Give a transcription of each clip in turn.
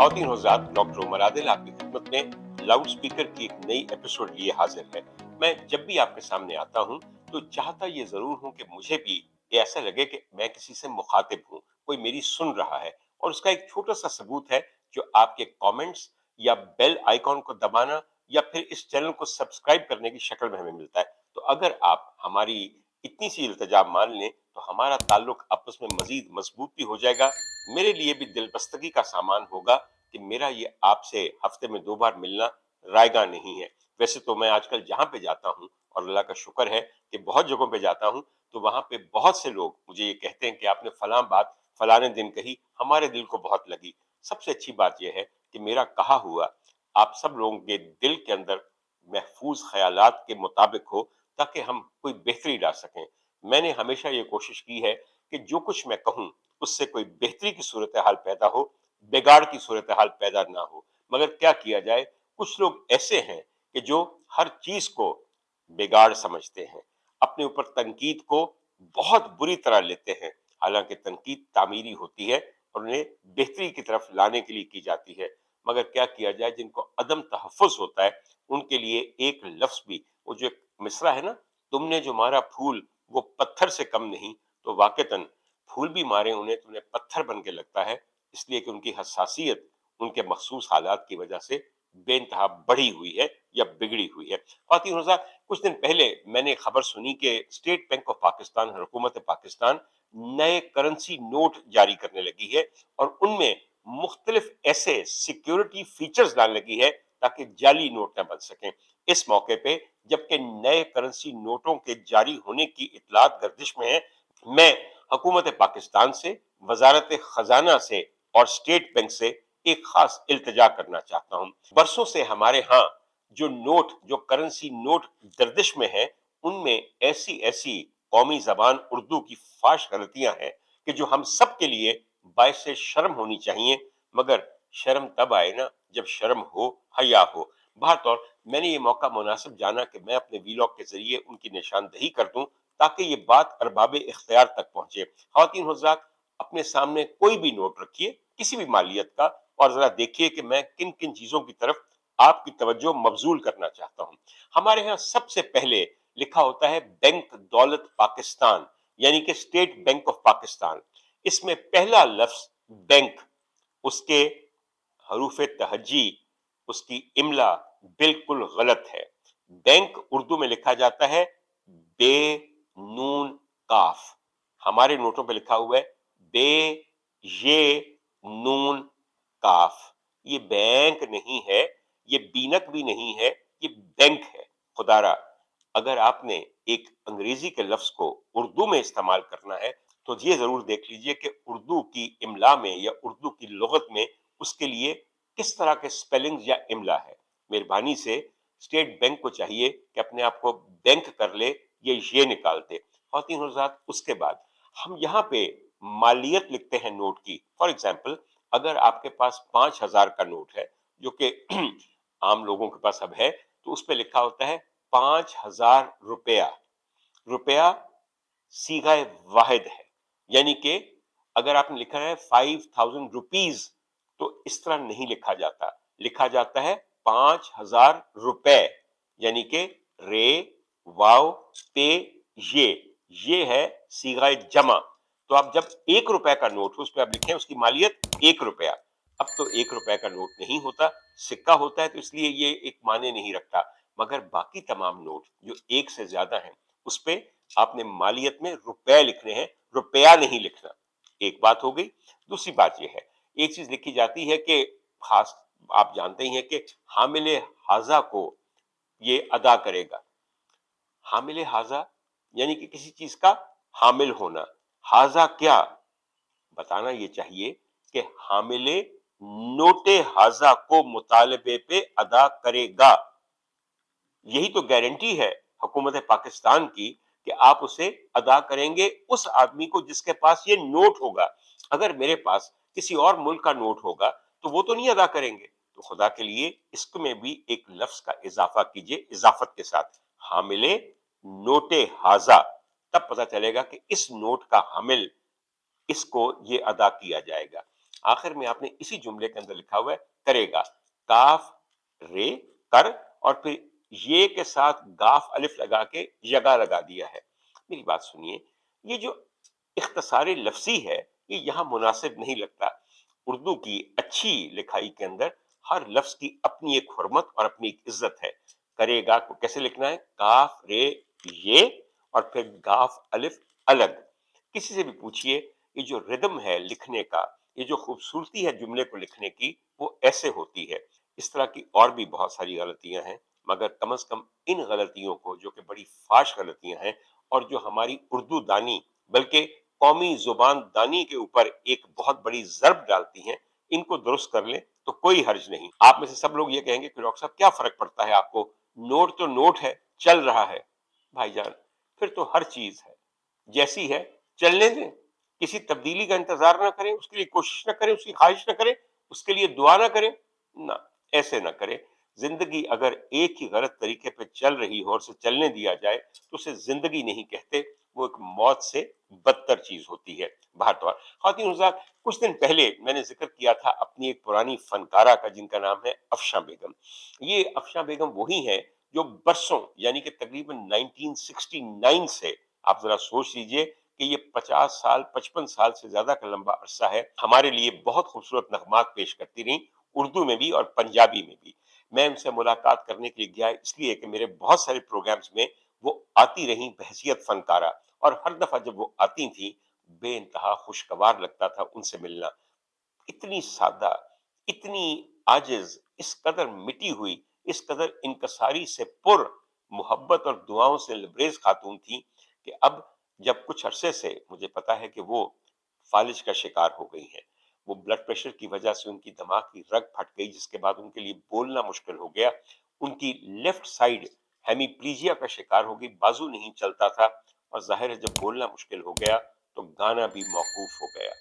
ख़वातीन और हज़रात, डॉक्टर उमर आदिल आपकी खिदमत में लाउड स्पीकर की एक नई एपिसोड लिए हाजिर है। मैं जब भी आपके सामने आता हूँ तो चाहता ये जरूर हूँ कि मुझे भी ये ऐसा लगे कि मैं किसी से मुखातिब हूँ, कोई मेरी सुन रहा है। और उसका एक छोटा सा सबूत है जो आपके कमेंट्स या बेल आइकॉन को दबाना या फिर इस चैनल को सब्सक्राइब करने की शक्ल में हमें मिलता है। तो अगर आप हमारी इतनी सी इल्तिजा मान लें तो हमारा ताल्लुक आपस में मजीद मजबूत भी हो जाएगा। मेरे लिए भी दिलबस्तगी का सामान होगा कि मेरा ये आपसे हफ्ते में 2 बार मिलना रायगा नहीं है। वैसे तो मैं आजकल जहाँ पे जाता हूँ, और अल्लाह का शुक्र है कि बहुत जगहों पे जाता हूँ, तो वहाँ पे बहुत से लोग मुझे ये कहते हैं कि आपने फलां बात फलाने दिन कही, हमारे दिल को बहुत लगी। सबसे अच्छी बात यह है कि मेरा कहा हुआ आप सब लोगों के दिल के अंदर महफूज ख्यालात के मुताबिक हो, ताकि हम कोई बेहतरी ला सकें। मैंने हमेशा ये कोशिश की है कि जो कुछ मैं कहूँ उससे कोई बेहतरी की सूरत हाल पैदा हो, बिगाड़ की सूरत हाल पैदा ना हो। मगर क्या किया जाए, कुछ लोग ऐसे हैं कि जो हर चीज को बिगाड़ समझते हैं, अपने ऊपर तनकीद को बहुत बुरी तरह लेते हैं। हालांकि तनकीद तामीरी होती है और उन्हें बेहतरी की तरफ लाने के लिए की जाती है। मगर क्या किया जाए, जिनको अदम तहफ़्फ़ुज़ होता है उनके लिए एक लफ्ज भी, वो जो एक मिसरा है ना, तुमने जो मारा फूल वो पत्थर से कम नहीं, तो वाकतन फूल भी मारे उन्हें तो उन्हें पत्थर बन के लगता है, इसलिए कि उनकी हसासियत उनके मखसूस हालात की वजह से बेइंतहा बढ़ी हुई है या बिगड़ी हुई है। ख्वातीन और हज़रात, कुछ दिन पहले मैंने खबर सुनी कि स्टेट बैंक ऑफ पाकिस्तान, हुकूमत पाकिस्तान नए करेंसी नोट जारी करने लगी है और उनमें मुख्तलिफ ऐसे सिक्योरिटी फीचर्स डालने लगी है ताकि जाली नोट न बन सकें। इस मौके पे जबकि नए करेंसी नोटों के जारी होने की इतलात गर्दिश में है, मैं हुकूमत पाकिस्तान से, वजारत खजाना से और स्टेट बैंक से एक खास इल्तिजा करना चाहता हूँ। बरसों से हमारे यहाँ जो करेंसी नोट गर्दिश में है, उनमें ऐसी ऐसी कौमी जबान उर्दू की फाश गलतियां हैं कि जो हम सब के लिए बायस शर्म होनी चाहिए। मगर शर्म तब आए ना जब शर्म हो, हया हो। बहरतौर मैंने ये मौका मुनासिब जाना कि मैं अपने वीलॉग के जरिए उनकी निशानदही कर दूं, ताकि ये बात अरबाब इख्तियार तक पहुंचे। ख्वातीन हुज़रात, अपने सामने कोई भी नोट रखिए किसी भी मालियत का, और जरा देखिए कि मैं किन किन चीजों की तरफ आपकी तवज्जो मबजूल करना चाहता हूँ। हमारे यहाँ सबसे पहले लिखा होता है बैंक दौलत पाकिस्तान, यानी कि स्टेट बैंक ऑफ पाकिस्तान। इसमें पहला लफ्ज बैंक, उसके हरूफ तहज्जी, उसकी इमला बिल्कुल गलत है। बैंक उर्दू में लिखा जाता है बे नून काफ। हमारे नोटों पे लिखा हुआ है बे ये नून काफ। ये बैंक नहीं है, ये बीनक भी नहीं है, ये बैंक है। खुदारा, अगर आपने एक अंग्रेजी के लफ्ज को उर्दू में इस्तेमाल करना है तो ये जरूर देख लीजिए कि उर्दू की इमला में या उर्दू की लुगत में उसके लिए किस तरह के स्पेलिंग या इमला है। मेहरबानी से स्टेट बैंक को चाहिए कि अपने आप को बैंक कर ले, ये निकाल दे। ख़वातीन और हज़रात, उसके बाद हम यहाँ पे मालियत लिखते हैं नोट की। फॉर एग्जाम्पल, अगर आपके पास 5,000 का नोट है, जो कि आम लोगों के पास अब है, तो उस पर लिखा होता है 5,000 रुपया। रुपया सीगा वाहिद है, यानी कि अगर आपने लिखा है 5,000 रुपीज, तो इस तरह नहीं लिखा जाता, लिखा जाता है 5,000 रुपए, यानी कि रे वाव पे ये है सीगा जमा। तो आप जब 1 रुपए का नोट हो, उस पर आप लिखें उसकी मालियत 1 रुपया। अब तो 1 रुपए का नोट नहीं होता, सिक्का होता है, तो इसलिए ये एक माने नहीं रखता। मगर बाकी तमाम नोट जो एक से ज्यादा हैं, उस पे आपने मालियत में रुपए लिखने हैं, रुपया नहीं लिखना। एक बात हो गई। दूसरी बात यह है, एक चीज लिखी जाती है कि खास, आप जानते ही हैं कि हामिले हाजा को ये अदा करेगा। हामिले हाजा यानी कि किसी चीज का हामिल होना। हाजा क्या, बताना ये चाहिए कि हामिले नोटे हाजा को मुतालबे पे अदा करेगा। यही तो गारंटी है हुकूमत पाकिस्तान की कि आप उसे अदा करेंगे उस आदमी को जिसके पास ये नोट होगा। अगर मेरे पास किसी और मुल्क का नोट होगा तो वो तो नहीं अदा करेंगे। तो खुदा के लिए इसमें भी एक लफ्ज का इजाफा कीजिए, इजाफत के साथ, हामिले नोटे हाजा। तब पता चलेगा कि इस नोट का हामिल, इसको ये अदा किया जाएगा। आखिर में आपने इसी जुमले के अंदर लिखा हुआ है करेगा, काफ रे कर और फिर ये के साथ गाफ अलिफ लगा के यगा लगा दिया है। मेरी बात सुनिए, ये जो इख्तिसारी लफ्जी है ये यहाँ मुनासिब नहीं लगता। उर्दू की अच्छी लिखाई के अंदर हर लफ्ज की अपनी एक हुर्मत और अपनी एक इज्जत है। करेगा को कैसे लिखना है, काफ रे ये और फिर गाफ अलिफ अलग। किसी से भी पूछिए, ये जो रिदम है लिखने का, ये जो खूबसूरती है जुमले को लिखने की, वो ऐसे होती है। इस तरह की और भी बहुत सारी गलतियां हैं, मगर कम से कम इन गलतियों को, जो कि बड़ी फाश गलतियां हैं और जो हमारी उर्दू दानी बल्कि कौमी जुबान दानी के ऊपर एक बहुत बड़ी जर्ब डालती हैं, इनको दुरुस्त कर लें तो कोई हर्ज नहीं। आप में से सब लोग ये कहेंगे कि डॉक्टर साहब क्या फर्क पड़ता है आपको, नोट तो नोट है, चल रहा है। भाईजान, फिर तो हर चीज है, जैसी है चलने दें, किसी तब्दीली का इंतजार ना करें, उसके लिए कोशिश ना करें, उसकी ख्वाहिश ना करें, उसके लिए दुआ ना करें, ना, ऐसे ना करें। जिंदगी अगर एक ही गलत तरीके पे चल रही हो और उसे चलने दिया जाए तो उसे जिंदगी नहीं कहते, वो एक मौत से बदतर चीज होती है। बहरहाल खातिन हुज़ात, कुछ दिन पहले मैंने जिक्र किया था अपनी एक पुरानी फनकारा का जिनका नाम है अफशा बेगम। ये अफशा बेगम वही है जो बरसों यानी कि तकरीबन 1969 से, आप जरा सोच लीजिए कि ये 50 साल 55 साल से ज्यादा का लंबा अरसा है, हमारे लिए बहुत खूबसूरत नगमात पेश करती रही, उर्दू में भी और पंजाबी में भी। मैं उनसे मुलाकात करने के लिए गया इसलिए कि मेरे बहुत सारे प्रोग्राम्स में वो आती रही बहसियत फनकारा, और हर दफा जब वो आती थी बेइंतहा खुशगवार लगता था उनसे मिलना। इतनी सादा, इतनी आजिज, इस कदर मिटी हुई, इस कदर इनकसारी से पुर मोहब्बत और दुआओं से लबरेज खातून थी कि अब जब कुछ अरसे से मुझे पता है कि वो फालिज का शिकार हो गई हैं, वो ब्लड प्रेशर की वजह से उनकी दिमाग की रग फट गई, जिसके बाद उनके लिए बोलना मुश्किल हो गया, उनकी लेफ्ट साइड हेमीप्लीजिया का शिकार हो गई, बाजू नहीं चलता था, और जाहिर है जब बोलना मुश्किल हो गया तो गाना भी मौकूफ हो गया।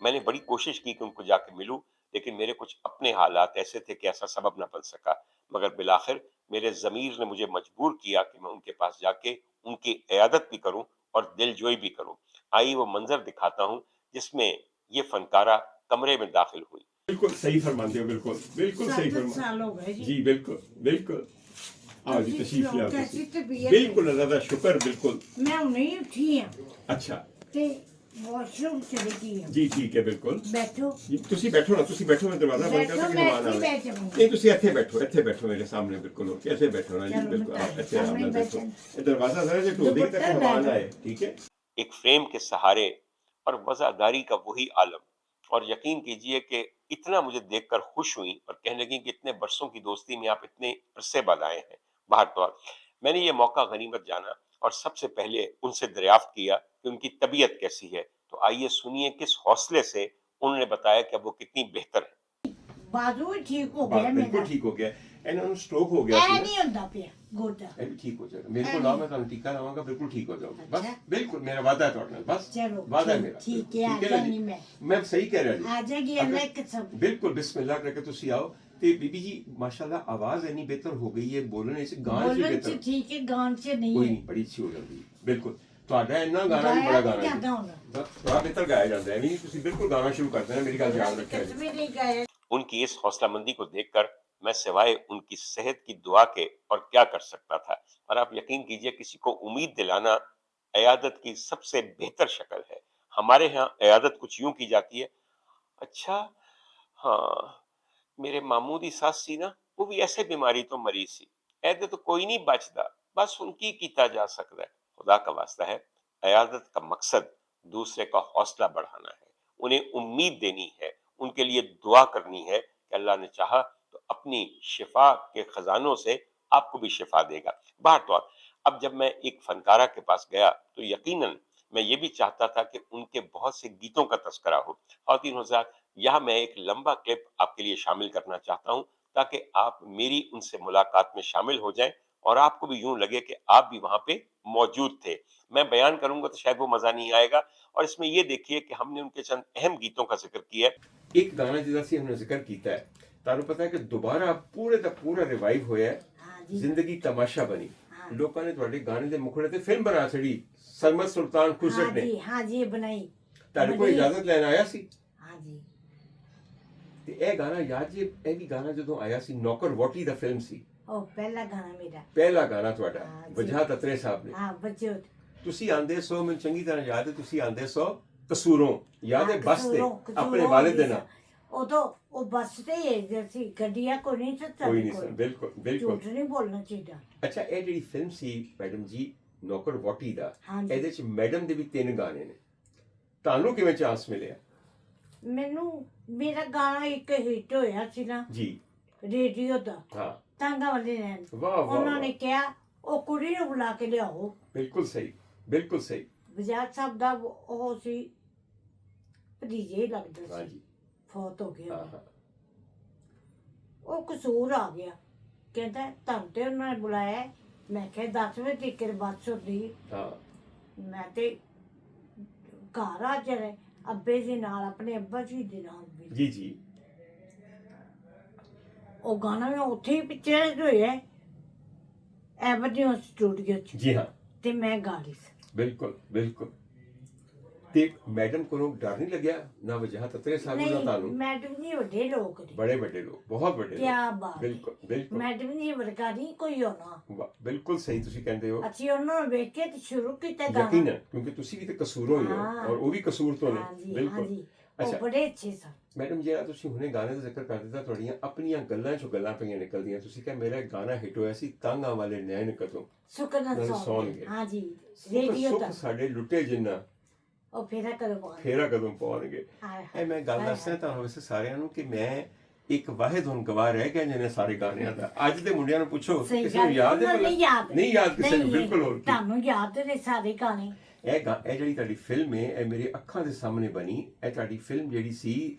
मैंने बड़ी कोशिश की कि उनको जाके मिलूं, लेकिन मेरे कुछ अपने हालात ऐसे थे कि ऐसा सबब ना बन सका, मगर बिलाखिर मेरे ज़मीर ने मुझे मजबूर किया कि मैं उनके पास जाके उनकी इयादत भी करूं और दिलजोई भी करूं। आइए वो मंजर दिखाता हूं जिसमें ये फनकारा कमरे में दाखिल हुई। बिल्कुल सही फरमाते हो, बिल्कुल बिल्कुल सही फरमाते जी, बिल्कुल बिल्कुल। आओ जी, तशरीफ ले आओ। कैसी तबीयत बिल्कुल अल्लाह का शुक्र, बिल्कुल। मैं नहीं उठी हां। अच्छा, ते वॉशरूम चली गई हां। जी ठीक है, बिल्कुल बैठो जी, ਤੁਸੀਂ ਬੈਠੋ ਨਾ, ਤੁਸੀਂ ਬੈਠੋ, ਮੈਂ ਦਰਵਾਜ਼ਾ ਬੰਦ ਕਰਦਾ ਕਿ ਮਹਿਮਾਨ ਆਵੇ। ਨਹੀਂ ਤੁਸੀਂ ਇੱਥੇ ਬੈਠੋ, ਇੱਥੇ ਬੈਠੋ ਮੇਰੇ ਸਾਹਮਣੇ, ਬਿल्कुल ਇੱਥੇ ਬੈਠੋ ਨਾ ਜੀ, ਬਿल्कुल आप ਇੱਥੇ आराम ਨਾਲ बैठो। ये दरवाजा जरा से खोल देंगे ताकि मेहमान आए, ठीक है। एक फ्रेम के सहारे और वज़ादारी का वही आलम, और यकीन कीजिए कि इतना मुझे देखकर खुश हुई और कहने लगी कि इतने बरसों की दोस्ती में आप इतने अरसे बाद आए हैं। बहरहाल मैंने ये मौका गनीमत जाना और सबसे पहले उनसे दरियाफ्त किया कि उनकी तबीयत कैसी है। तो आइए सुनिए किस हौसले से उन्होंने बताया कि अब वो कितनी बेहतर है। बाजू ठीक हो गया, बिल्कुल ठीक हो गया, ਇਹਨਾਂ ਨੂੰ ਸਟ੍ਰੋਕ ਹੋ ਗਿਆ ਸੀ ऐ नहीं ਹੁੰਦਾ ਪਿਆ ਗੋਡਾ। ਇਹ ਵੀ ਠੀਕ ਹੋ ਜਾਏਗਾ, ਮੇਰੇ ਕੋਲ ਆਓ, ਮੈਂ ਤੁਹਾਨੂੰ ਟੀਕਾ ਲਾਵਾਂਗਾ, ਬਿਲकुल ठीक हो जाओगे। बस बिल्कुल मेरा वादा है ਤੁਹਾਡੇ ਨਾਲ, बस चलो वादा है मेरा। ठीक है, आ ना जी? जाऊंगी मैं मैं सही कह रहा जी, आ जाएगी अल्लाह की कसम। बिल्कुल बिस्मिल्लाह करके ਤੁਸੀਂ आओ। ਤੇ ਬੀਬੀ ਜੀ ਮਾਸ਼ਾਅੱਲਾ ਆਵਾਜ਼ ਇੰਨੀ ਬਿਹਤਰ ਹੋ ਗਈ ਹੈ, ਬੋਲਣੇ ਚ ਗਾਣ ਚ बोलन ਬਿਹਤਰ, से ठीक है, गान से नहीं ਕੋਈ है। ਨਹੀਂ, ਬੜੀ ਅੱਛੀ ਹੋ ਜਾਂਦੀ ਹੈ, ਬਿਲकुल। ਤੁਹਾਡਾ ਇੰਨਾ ਗਾਣਾ ਵੀ ਬੜਾ गाया ਗਾਣਾ नहीं ਹੈ जाता होना। ਬਸ ਥੋੜਾ ਬਿਹਤਰ ਗਾਇਆ ਜਾਂਦਾ ਹੈ, ਨਹੀਂ ਤੁਸੀਂ ਬਿਲकुल गाना शुरू कर देना, मेरी गल ध्यान रखिए। कसमें नहीं गाया। उनकी इस हौसलामंदी को देखकर मैं सिवाय उनकी सेहत की दुआ के और क्या कर सकता था। और आप यकीन कीजिए किसी को उम्मीद दिलाना अयादत की सबसे बेहतर शक्ल है। हमारे यहाँ अयादत कुछ यूं की जाती है, अच्छा हाँ, मेरे मामू दी सस सी ना, वो भी ऐसे बीमारी तो मरी सी, ऐदे तो कोई नहीं बचदा, बस उनकी कीता जा सकता है। खुदा का वास्ता है, अयादत का मकसद दूसरे का हौसला बढ़ाना है, उन्हें उम्मीद देनी है, उनके लिए दुआ करनी है कि अल्लाह ने चाहा तो अपनी शिफा के खजानों से आपको भी शिफा देगा। बहरहाल अब जब मैं एक फनकारा के पास गया तो यकीनन मैं ये भी चाहता था कि उनके बहुत से गीतों का तस्करा हो। ख़वातीन हज़रात, यहाँ मैं एक लंबा क्लिप आपके लिए शामिल करना चाहता हूँ ताकि आप मेरी उनसे मुलाकात में शामिल हो जाएं और आपको भी यूं लगे कि आप भी वहां पे मौजूद थे। मैं बयान करूंगा तो शायद वो मजा नहीं आएगा, और इसमें ये देखिए कि हमने उनके चंद अहम गीतों का जिक्र किया है। एक गाना जिदा सी हमने जिक्र किया है, तारू पता है कि दोबारा पूरे का पूरा रिवाइव होया है, जिंदगी तमाशा बनी। लोगों ने ਤੁਹਾਡੇ गाने ਦੇ ਮੁਖੜੇ ਤੇ ਫਿਲਮ ਬਣਾ ਛੜੀ, ਸਰਮਦ ਸੁਲਤਾਨ ਖੁਸਰਤ ਨੇ। हाँ जी बनाई। ਤੁਹਾਡੇ ਕੋਲ इजाजत लेना आया सी? हाँ जी। ਤੇ ਇਹ ਗਾਣਾ ਯਾਦ ਜੀ, ਇਹ ਵੀ ਗਾਣਾ ਜਦੋਂ ਆਇਆ ਸੀ ਨੌਕਰ ਵੋਟੀ ਦਾ ਫਿਲਮ ਸੀ, ਉਹ ਪਹਿਲਾ ਗਾਣਾ ਮੇਰਾ। ਪਹਿਲਾ ਗਾਣਾ ਤੁਹਾਡਾ ਹਾਂ ਜੀ। ਵਜ੍ਹਾ ਤਤਰੇ ਸਾਹਿਬ ਨੇ। ਹਾਂ ਬੱਚੇ ਤੁਸੀਂ ਆਂਦੇ ਸੋ, ਮੈਨੂੰ ਚੰਗੀ ਤਰ੍ਹਾਂ ਯਾਦ ਹੈ, ਤੁਸੀਂ ਆਂਦੇ ਸੋ ਕਸੂਰੋਂ, ਯਾਦ ਹੈ, ਹਾਂ, ਬੱਸ ਤੇ ਕਸੂਰੋਂ ਆਪਣੇ ਵਾਲਿਦ ਦੇ ਨਾਲ। ਉਦੋਂ ਉਹ ਬੱਸ ਤੇ ਹੀ ਸੀ, ਗੱਡੀਆਂ ਕੋਈ ਨਹੀਂ ਸੀ ਕੋਈ ਨਹੀਂ ਸਨ, ਬਿਲਕੁਲ ਬਿਲਕੁਲ। ਝੂਠ ਨਹੀਂ ਬੋਲਣਾ ਚਾਹੀਦਾ। ਅੱਛਾ, ਇਹ ਜਿਹੜੀ ਫਿਲਮ ਸੀ ਮੈਡਮ ਜੀ ਨੌਕਰ ਵੋਟੀ ਦਾ, ਹਾਂਜੀ। ਇਹਦੇ ਚ ਮੈਡਮ ਦੇ ਵੀ 3 ਗਾਣੇ ਨੇ, ਤੁਹਾਨੂੰ ਕਿਵੇਂ ਚਾਂਸ ਮਿਲਿਆ? ਮੈਨੂੰ ਮੇਰਾ ਗਾਣਾ ਇੱਕ ਹਿੱਟ ਹੋਇਆ ਸੀ ਨਾ ਜੀ ਰੇਡੀਓ ਦਾ, ਹਾਂ, ਤਾਂਗਾ ਵਾਲੇ ਨੇ ਵਾਹ ਵਾਹ ਉਹਨਾਂ ਵਾਹ। ਨੇ ਕਿਹਾ ਉਹ ਕੁੜੀ ਨੂੰ ਬੁਲਾ ਕੇ ਲਿਆਓ। ਬਿਲਕੁਲ ਸਹੀ, ਬਿਲਕੁਲ ਸਹੀ। ਬਜਾਜ ਸਾਹਿਬ ਦਾ ਉਹ ਸੀ ਭਤੀਜੇ ਹੀ ਲੱਗਦਾ ਸੀ, ਹਾਂਜੀ, ਫੌਤ ਹੋ ਗਿਆ। ਹਾਂ ਹਾਂ, ਉਹ ਕਸੂਰ ਆ ਗਿਆ, ਕਹਿੰਦਾ ਤੁਹਾਨੂੰ ਤੇ ਉਹਨਾਂ ਨੇ ਬੁਲਾਇਆ ਹੈ। ਮੈਂ ਕਿਹਾ 10 ਵਜੇ ਤੱਕ ਬੱਸ ਹੁੰਦੀ, ਹਾਂ ਮੈਂ ਤੇ ਘਰ ਆ ਚਲੇ ਅੱਬੇ ਦੇ ਨਾਲ, ਆਪਣੇ ਅੱਬਾ ਜੀ ਦੇ ਨਾਲ ਵੀ। ਜੀ ਜੀ, ਉਹ ਗਾਣਾ ਮੈਂ ਉੱਥੇ ਹੀ ਪਿਕਚਰ ਹੋਇਆ ਐਵਰਨਿਊ ਸਟੂਡੀਓ 'ਚ, ਜੀ ਹਾਂ, ਤੇ ਮੈਂ ਗਾ ਰਹੀ ਸੀ। ਬਿਲਕੁਲ ਬਿਲਕੁਲ। ਤੇ ਮੈਡਮ ਕੋਲੋਂ ਡਰ ਨਹੀਂ ਲੱਗਿਆ ਨਾ ਵਜ੍ਹਾ ਤਤਰੇ ਸਾਹਿਬ ਦਾ ਨਹੀਂ ਤੁਹਾਨੂੰ? ਮੈਡਮ ਜੀ ਵੱਡੇ ਲੋਕ ਨੇ, ਬੜੇ ਵੱਡੇ ਲੋਕ, ਬਹੁਤ ਵੱਡੇ ਲੋਕ। ਕਿਆ ਬਾਤ ਹੈ। ਬਿਲਕੁਲ ਬਿਲਕੁਲ, ਮੈਡਮ ਜੀ ਵਰਗਾ ਨਹੀਂ ਕੋਈ ਹੋਣਾ। ਵਾਹ, ਬਿਲਕੁਲ ਸਹੀ ਤੁਸੀਂ ਕਹਿੰਦੇ ਹੋ। ਅਸੀਂ ਉਹਨਾਂ ਨੂੰ ਵੇਖ ਕੇ ਤੇ ਸ਼ੁਰੂ ਕੀਤਾ ਗਾਣਾ। ਯਕੀਨਨ, ਕਿਉਂਕਿ ਤੁਸੀਂ ਵੀ ਤੇ ਕਸੂਰੋਂ ਹੀ ਹੋ ਹਾਂ। ਔਰ ਉਹ ਵੀ ਕਸੂਰ ਤੋਂ ਨੇ। ਹਾਂਜੀ ਬਿਲਕੁਲ। ਹਾਂਜੀ, ਉਹ ਅੱਛਾ ਬੜੇ ਅੱਛੇ ਸਨ। ਮੈਡਮ, ਜਿਹੜਾ ਤੁਸੀਂ ਹੁਣੇ ਗਾਣੇ ਦਾ ਜ਼ਿਕਰ ਕਰ ਦਿੱਤਾ, ਤੁਹਾਡੀਆਂ ਆਪਣੀਆਂ ਗੱਲਾਂ ਚੋਂ ਗੱਲਾਂ ਪਈਆਂ ਨਿਕਲਦੀਆਂ। ਤੁਸੀਂ ਕਿਹਾ ਮੇਰਾ ਇੱਕ ਗਾਣਾ ਹਿੱਟ ਹੋਇਆ ਸੀ, ਤਾਂਗਾ ਵਾਲੇ ਨੈਣ ਕਦੋਂ ਸੁਕਨਾ ਨਾਲ ਸੌਂਗੇ। ਸੌਣਗੇ। ਹਾਂਜੀ, ਸੁੱਖ ਰੇਡੀਓ ਸੁੱਖ ਦਾ ਸਾਡੇ ਲੁੱਟੇ ਜਿੰਨਾ, ਉਹ ਫੇਰਾ ਕਰੋ ਬਾਹਰ। ਫੇਰਾ ਕਦੋਂ ਪਾਉਣਗੇ। ਇਹ ਮੈਂ ਗੱਲ ਦੱਸਦਾ ਤੁਹਾਨੂੰ ਵੈਸੇ ਸਾਰਿਆਂ ਨੂੰ ਕਿ ਮੈਂ ਇੱਕ ਵਾਹਿਦ ਹੁਣ ਗਵਾਹ ਰਹਿ ਗਿਆ ਜਿਹਨੇ ਸਾਰੇ ਗਾਣਿਆਂ ਦਾ। ਅੱਜ ਦੇ ਮੁੰਡਿਆਂ ਨੂੰ ਪੁੱਛੋ, ਸਹੀ ਕਿਸੇ ਨੂੰ ਗੱਲ, ਯਾਦ ਉਹਨਾਂ ਹੈ? ਨੂੰ ਨਹੀਂ ਯਾਦ। ਨਹੀਂ ਯਾਦ ਕਿਸੇ ਨੂੰ, ਨਹੀਂ, ਬਿਲਕੁਲ। ਹੋਰ ਕੀ, ਤੁਹਾਨੂੰ ਯਾਦ ਨੇ ਸਾਰੇ ਗਾਣੇ। ਇਹ ਜਿਹੜੀ ਤੁਹਾਡੀ ਫਿਲਮ ਹੈ, ਇਹ ਮੇਰੇ ਅੱਖਾਂ ਦੇ ਸਾਹਮਣੇ ਬਣੀ। ਇਹ ਤੁਹਾਡੀ ਫਿਲਮ ਜਿਹੜੀ ਸੀ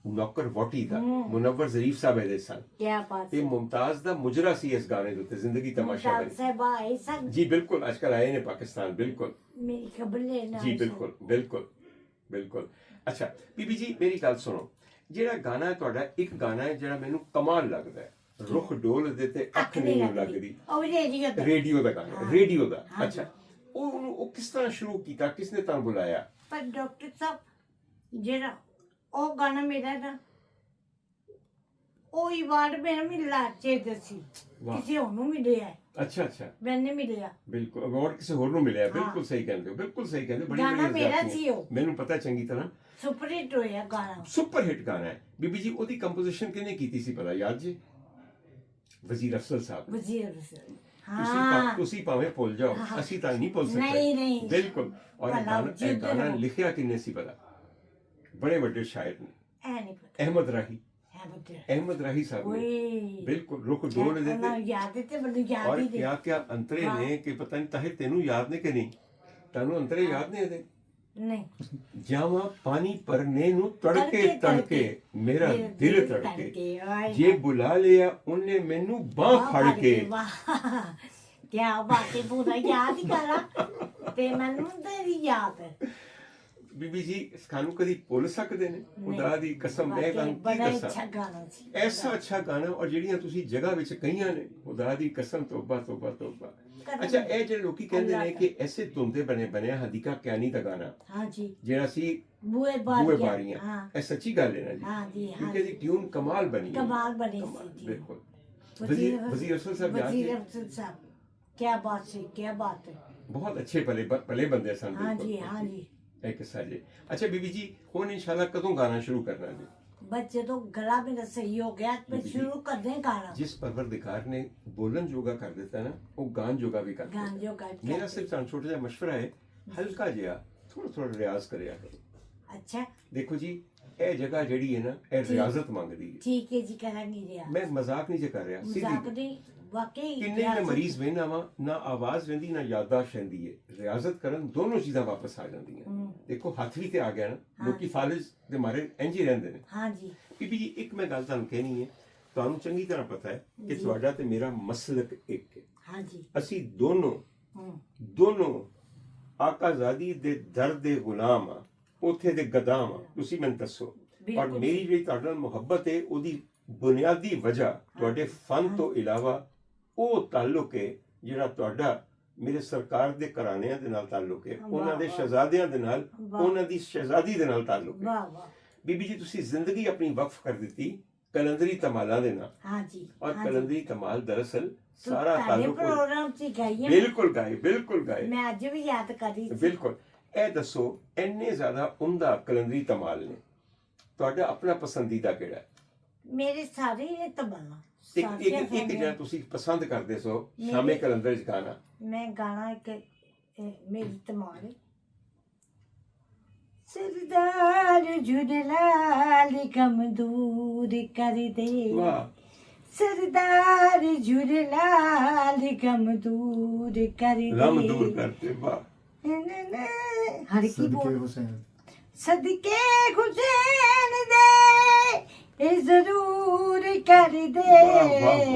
ਨੌਕਰ ਵੋਟੀ ਦਾ, ਮੁਨੱਵਰ ਜ਼ਰੀਫ ਸਾਹਿਬ ਇਹਦੇ ਸਨ, ਕਿਆ ਬਾਤ ਤੇ ਮੁਮਤਾਜ਼ ਦਾ ਮੁਜਰਾ ਸੀ ਇਸ ਗਾਣੇ ਦੇ ਉੱਤੇ, ਜ਼ਿੰਦਗੀ ਤਮਾਸ਼ਾ ਬਣੀ। ਸਾਹਿਬਾ ਇਹ ਸਭ ਜੀ ਬਿਲਕੁਲ, ਅੱਜ ਕੱਲ ਆਏ ਨੇ ਪਾਕਿਸਤਾਨ, ਬਿਲकुल ਮੇਰੀ ਕਬਲੇ ਨਾਲ ਜੀ, ਬਿਲकुल ਬਿਲकुल ਬਿਲकुल। ਅੱਛਾ ਬੀਬੀ ਜੀ, ਮੇਰੀ ਗੱਲ ਸੁਣੋ। ਜਿਹੜਾ ਗਾਣਾ ਹੈ ਤੁਹਾਡਾ, ਇੱਕ ਗਾਣਾ ਹੈ ਜਿਹੜਾ ਮੈਨੂੰ ਕਮਾਲ ਲੱਗਦਾ ਹੈ, ਰੁੱਖ ਡੋਲ ਦੇ ਤੇ ਅੱਖ ਨਹੀਂ ਲੱਗਦੀ, ਉਹ ਵੀ ਰੇਡੀਓ ਦਾ। ਰੇਡੀਓ ਦਾ ਗਾਣਾ, ਰੇਡੀਓ ਦਾ। ਹਾਂਜੀ। ਅੱਛਾ, ਉਹ ਕਿਸ ਤਰ੍ਹਾਂ ਸ਼ੁਰੂ ਕੀਤਾ, ਕਿਸਨੇ ਤੁਹਾਨੂੰ ਬੁਲਾਇਆ? ਪਰ ਡਾਕਟਰ ਸਾਹਿਬ ਜਿਹੜਾ ਉਹ ਗਾਣਾ ਮੇਰਾ ਨਾ, ਉਹ ਹੀ ਵਾਰਡ ਮੇਰਾ ਮਿਲਣਾ ਚਾਹੀਦਾ ਸੀ, ਵਾਹ। ਕਿਸੇ ਹੋਰ ਨੂੰ ਮਿਲਿਆ ਹੈ, ਅੱਛਾ ਅੱਛਾ, ਮੈਨੂੰ ਮਿਲਿਆ। ਬਿਲਕੁਲ, ਅਵਾਰਡ ਕਿਸੇ ਹੋਰ ਨੂੰ ਮਿਲਿਆ। ਹਾਂ। ਬਿਲਕੁਲ ਸਹੀ ਕਹਿੰਦੇ ਹੋ, ਬਿਲਕੁਲ ਸਹੀ ਕਹਿੰਦੇ ਹੋ। ਬੜੀ ਗਾਣਾ ਬੜੀ ਮੇਰਾ ਇਜਾਜ਼ਤ ਸੀ ਹੈ। ਉਹ। ਮੈਨੂੰ ਪਤਾ ਚੰਗੀ ਤਰ੍ਹਾਂ, ਸੁਪਰ ਹਿੱਟ ਹੋਇਆ ਗਾਣਾ। ਸੁਪਰ ਹਿੱਟ ਗਾਣਾ ਹੈ। ਬੀਬੀ ਜੀ, ਉਹਦੀ ਕੰਪੋਜੀਸ਼ਨ ਕਿਹਨੇ ਕੀਤੀ ਸੀ ਪਤਾ ਯਾਦ ਜੀ? ਵਜ਼ੀਰ ਅਫਜ਼ਲ ਸਾਹਿਬ ਨੇ। ਵਜ਼ੀਰ ਹੁਸੈਨ। ਤੁਸੀਂ ਭਾਵੇਂ ਭੁੱਲ ਜਾਓ, ਹਾਂ। ਅਸੀਂ ਤਾਂ ਨਹੀਂ ਭੁੱਲ ਸਕਦੇ। ਨਹੀਂ, ਨਹੀਂ। ਬਿਲਕੁਲ। ਔਰ ਇਹ ਭਲਾ ਇਹ ਜਿੱਦ ਗਾਣਾ ਰਹੋ। ਲਿਖਿਆ ਕਿੰਨੇ ਸੀ ਪਤਾ? ਬੜੇ ਵੱਡੇ ਸ਼ਾਇਰ ਨੇ, ਐ ਨਹੀਂ ਪਤਾ ਅਹਿਮਦ ਰਾਹੀ। ਹੈ ਬੁੱਧੇ। ਅਹਿਮਦ ਰਾਹੀ ਸਾਹਿਬ ਨੇ। ਓਏ ਬਿਲकुल, रुख डोल ਉਹਨਾਂ देते। ਨੂੰ ਯਾਦ ਹੈ ਤੇ ਮੈਨੂੰ ਯਾਦ और ਹੀ क्या ਨਹੀਂ। क्या अंतरे हाँ। ने कि पता नहीं ताहे तेनू याद ने कि नहीं, तेनू अंतरे याद ने दे ਨਹੀਂ जावा पानी भरने नु तड़के तड़के, तड़के मेरा मेरा दिल दिल तड़के, तड़के, आए जे बुला लिया उन्ने मैनू बाह फड़ के। ਵਾਹ ਕੀ ਬਾਤ ਹੈ, ਪੂਰਾ ਯਾਦ ਹੀ ਕਰਾ ਤੇ ਮੈਨੂੰ ਤੇਰੀ ਯਾਦ ਹੈ। बीबी जी सानू कदी भुल सकदे ने? खुदा दी कसम मैं तुहानू की ਬੜਾ दसां, ਅੱਛਾ ਗਾਣਾ ਸੀ। ऐसा अच्छा गाना। और ਜਿਹੜੀਆਂ ਤੁਸੀਂ ਜਗ੍ਹਾ ਵਿੱਚ ਕਹੀਆਂ ਨੇ, ਖੁਦਾ ਦੀ ਕਸਮ, ਤੋਬਾ ਤੋਬਾ ਤੋਬਾ। ਕਦਮ। ਅੱਛਾ, ਇਹ ਜਿਹੜੇ ਲੋਕੀ ਕਹਿੰਦੇ ਅੱਲਾਹ ਨੇ ਕਿ ਐਸੇ ਧੁੰਦੇ ਬਣਿਆ ਹਦੀਕਾ ਕਿਆਨੀ ਦਾ ਗਾਣਾ ਹਾਂਜੀ ਜਿਹੜਾ ਸੀ ਬੂਏ ਬੂਏ ਬਾਰੀਆਂ। ਬਾਰੀਆਂ, ਹਾਂ ਇਹ ਸੱਚੀ ਗੱਲ ਹੈ ਨਾ ਜੀ? ਹਾਂਜੀ ਕਿਉਂਕਿ ਇਹਦੀ ਹਾਂਜੀ ਟਿਊਨ ਕਮਾਲ ਬਣੀ ਹੈ। ਕਮਾਲ ਬਣੀ ਕਮਾਲ, ਸੀ ਜੀ। ਬਿਲकुल। ਵਜ਼ੀਰ ਅਫਜ਼ਲ ਸਾਹਿਬ ਯਾਦ ਵਜ਼ੀਰ ਨੇ? ਅਫਜ਼ਲ ਸਾਹਿਬ ਕੀ ਬਾਤ ਸੀ, ਕੀ ਬਾਤ ਹੈ। ਬਹੁਤ ਅੱਛੇ ਭਲੇ ਬੰਦੇ ਸਨ। ਹਾਂਜੀ ਬਿਲਕੁਲ। ਹਾਂਜੀ ਇਹ ਕਿੱਸਾ ਜੀ। ਅੱਛਾ ਬੀਬੀ ਜੀ, ਹੁਣ ਇਨਸ਼ਾਅੱਲਾ ਕਦੋਂ ਗਾਣਾ ਸ਼ੁਰੂ ਕਰਨਾ ਜੀ? ਬਸ ਜਦੋਂ ਗਲਾ ਮੇਰਾ ਸਹੀ ਹੋ ਗਿਆ ਮੈਂ ਸ਼ੁਰੂ ਕਰਦੇ ਗਾਣਾ। ਜਿਸ ਪਰਵਰਦਿਗਾਰ ਨੇ ਬੋਲਣ ਜੋਗਾ ਕਰ ਦਿੱਤਾ ਨਾ, ਉਹ ਗਾਣ ਜੋਗਾ ਵੀ ਕਰ ਗਾਣ ਦਿੱਤਾ। ਜੋ ਗਾ ਮੇਰਾ ਸਿਰਫ ਤੁਹਾਨੂੰ ਛੋਟਾ ਜਿਹਾ ਮਸ਼ਵਰਾ ਹੈ, ਹਲਕਾ ਜਿਹਾ ਥੋੜਾ ਰਿਆਜ਼ ਕਰਿਆ ਕਰੋ। ਅੱਛਾ ਦੇਖੋ ਜੀ, ਇਹ ਜਗ੍ਹਾ ਜਿਹੜੀ ਹੈ ਨਾ, ਇਹ ਜੀ। ਰਿਆਜ਼ਤ ਮੰਗਦੀ ਹੈ। ਠੀਕ ਹੈ ਜੀ, ਕਰਾਂਗੀ ਰਿਆ ਮੈਂ ਮਜ਼ਾਕ ਨਹੀਂ ਜੇ ਕਰ ਰਿਹਾ, ਮਜ਼ਾਕ ਸਿੱਧੀ। ਨਹੀਂ ਵਾਕਈ ਕਿੰਨੇ ਰਿਆਜ਼ਤ- ਮੈਂ ਮਰੀਜ਼ ਵੇਖਣਾ ਵਾ, ਨਾ ਆਵਾਜ਼ ਰਹਿੰਦੀ ਨਾ ਯਾਦਾਸ਼ਤ ਰਹਿੰਦੀ ਹੈ। ਰਿਆਜ਼ਤ ਕਰਨ ਦੋਨੋਂ ਚੀਜ਼ਾਂ ਵਾਪਸ ਆ ਜਾਂਦੀਆਂ। ਹਮ, ਦੇਖੋ, ਹੱਥ ਵੀ ਤੇ ਆ ਗਿਆ ਨਾ, ਹਾਂ। ਲੋਕੀ ਫਾਲਿਜ ਦੇ ਮਾਰੇ ਇੰਝ ਹੀ ਰਹਿੰਦੇ ਨੇ। ਹਾਂਜੀ ਬੀਬੀ ਜੀ, ਇੱਕ ਮੈਂ ਗੱਲ ਤੁਹਾਨੂੰ ਕਹਿਣੀ ਹੈ, ਤੁਹਾਨੂੰ ਚੰਗੀ ਤਰ੍ਹਾਂ ਪਤਾ ਹੈ ਕਿ ਜੀ। ਤੁਹਾਡਾ ਤੇ ਮੇਰਾ ਮਸਲਕ ਇੱਕ ਹੈ। ਹਾਂਜੀ ਅਸੀਂ ਦੋਨੋਂ ਆਕਾਜ਼ਾਦੀ ਦੇ ਦਰ ਦੇ ਗੁਲਾਮ ਆ, ਉੱਥੇ ਦੇ ਗਦਾਮ ਆ। ਤੁਸੀਂ ਮੈਨੂੰ ਦੱਸੋ, ਔਰ ਬਿਲਕੁਲ ਮੇਰੀ ਜਿਹੜੀ ਤੁਹਾਡੇ ਨਾਲ ਮੁਹੱਬਤ ਹੈ, ਉਹਦੀ ਬੁਨਿਆਦੀ ਵਜ੍ਹਾ ਤੁਹਾਡੇ ਫਨ ਤੋਂ ਇਲਾਵਾ ਉਹ ਤਾਲੁਕ ਹੈ ਜਿਹੜਾ ਤੁਹਾਡਾ ਮੇਰੇ ਸਰਕਾਰ ਦੇ ਘਰਾਣਿਆਂ ਦੇ ਨਾਲ ਤਾਲੁਕ ਹੈ, ਉਹਨਾਂ ਦੇ ਵਾਹ। ਸ਼ਹਿਜ਼ਾਦਿਆਂ ਦੇ ਨਾਲ, ਵਾਹ। ਉਹਨਾਂ ਦੀ ਸ਼ਹਿਜ਼ਾਦੀ ਦੇ ਨਾਲ ਤਾਲੁਕ ਹੈ। ਵਾਹ ਵਾਹ ਬੀਬੀ ਜੀ ਤੁਸੀਂ ਜ਼ਿੰਦਗੀ ਆਪਣੀ ਵਕਫ ਕਰ ਦਿੱਤੀ ਕਲੰਦਰੀ ਧਮਾਲਾਂ ਦੇ ਨਾਲ, ਹਾਂਜੀ ਔਰ ਹਾਂਜੀ। ਕਲੰਦਰੀ ਧਮਾਲ ਦਰਅਸਲ ਤੂੰ ਸਾਰਾ ਤੁਹਾਡੇ ਤਾਲੁਕ ਪ੍ਰੋਗਰਾਮ 'ਚ ਗਈ ਹੈ, ਬਿਲਕੁਲ ਗਾਏ ਮੈਂ ਅੱਜ ਵੀ ਯਾਦ ਕਰੀ ਸੀ। ਬਿਲਕੁਲ। ਇਹ ਦੱਸੋ ਇੰਨੇ ਜ਼ਿਆਦਾ ਉਮਦਾ ਕਲੰਦਰੀ ਧਮਾਲ ਨੇ, ਤੁਹਾਡਾ ਆਪਣਾ ਪਸੰਦੀਦਾ ਕਿਹੜਾ ਹੈ? ਮੇਰੇ ਸਾਰੇ ਨੇ ਤਬਲਾ ਇੱਕ ਜਿਹੜਾ ਤੁਸੀਂ ਪਸੰਦ ਕਰਦੇ ਸੋ ਸ਼ਾਮੇ ਕਲੰਦਰ ਚ ਗਾਣਾ? ਮੈਂ ਗਾਣਾ ਇੱਕ ਮੇਰੀ ਤਮਾਲ ਸਰਦਾਰ ਜੁੜਲਾਲ ਕਮ ਦੂਰ ਕਰ ਦੇ, ਵਾਹ ਸਰਦਾਰ ਜੁੜਲਾਲ ਕਮ ਦੂਰ ਕਰ ਦੇ, ਗਮ ਦੂਰ ਕਰਤੇ, ਵਾਹ। ਹਰ ਕੀ ਬੋਲ ਹੁਸੈਨ ਸਦਕੇ ਹੁਸੈਨ ਦੇ ਇਹ ਜ਼ਰੂਰ ਕਰ ਦੇ,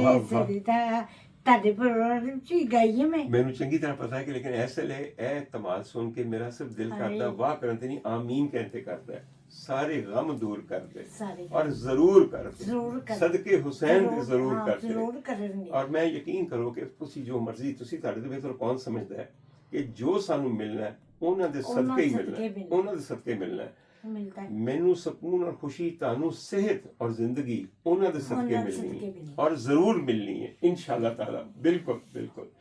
ਵਾਹ। ਸਰਦਾਰ ਤੁਹਾਡੇ ਪ੍ਰੋਗਰਾਮ 'ਚ ਗਈ ਹੈ ਮੈਂ। ਮੈਨੂੰ ਚੰਗੀ ਤਰ੍ਹਾਂ ਪਤਾ ਹੈ ਕਿ ਲੇਕਿਨ ਇਸ ਵੇਲੇ ਇਹ ਧਮਾਲ ਸੁਣ ਕੇ ਮੇਰਾ ਸਿਰਫ ਦਿਲ ਕਰਦਾ ਵਾਹ ਕਰਨ ਤੇ ਨਹੀਂ ਆਮੀਨ ਕਹਿੰਦੇ ਕਰਦਾ ਹੈ, ਸਾਰੇ ਗਮ ਦੂਰ ਕਰ ਦੇ ਸਾਰੇ ਔਰ ਜ਼ਰੂਰ ਕਰ ਦੇ, ਜ਼ਰੂਰ ਕਰ ਸਦਕੇ ਹੁਸੈਨ ਦੇ ਜ਼ਰੂਰ ਹਾਂ, ਕਰ ਦੇ। ਜ਼ਰੂਰ ਕਰਨਗੇ। ਔਰ ਮੈਂ ਯਕੀਨ ਕਰੋ ਕਿ ਤੁਸੀਂ ਜੋ ਮਰਜ਼ੀ, ਤੁਸੀਂ ਤੁਹਾਡੇ ਤੋਂ ਬਿਹਤਰ ਕੌਣ ਸਮਝਦਾ ਹੈ ਕਿ ਜੋ ਸਾਨੂੰ ਮਿਲਣਾ ਹੈ ਉਹਨਾਂ ਦੇ ਸਦਕੇ ਹੀ ਮਿਲਣਾ ਹੈ, ਉਹਨਾਂ ਦੇ ਸਦਕੇ ਮਿਲਣਾ ਹੈ। ਮਿਲਦਾ ਹੈ। ਮੈਨੂੰ ਸਕੂਨ ਔਰ ਖੁਸ਼ੀ ਤੁਹਾਨੂੰ ਸਿਹਤ ਔਰ ਜ਼ਿੰਦਗੀ ਉਹਨਾਂ ਦੇ ਸਦਕੇ ਉਹਨਾਂ ਦੇ ਮਿਲਣੀ ਸਦਕੇ ਹੈ ਮਿਲਣੀ। ਔਰ ਜ਼ਰੂਰ ਮਿਲਣੀ ਹੈ انشاءاللہ تعالی। ਬਿਲਕੁਲ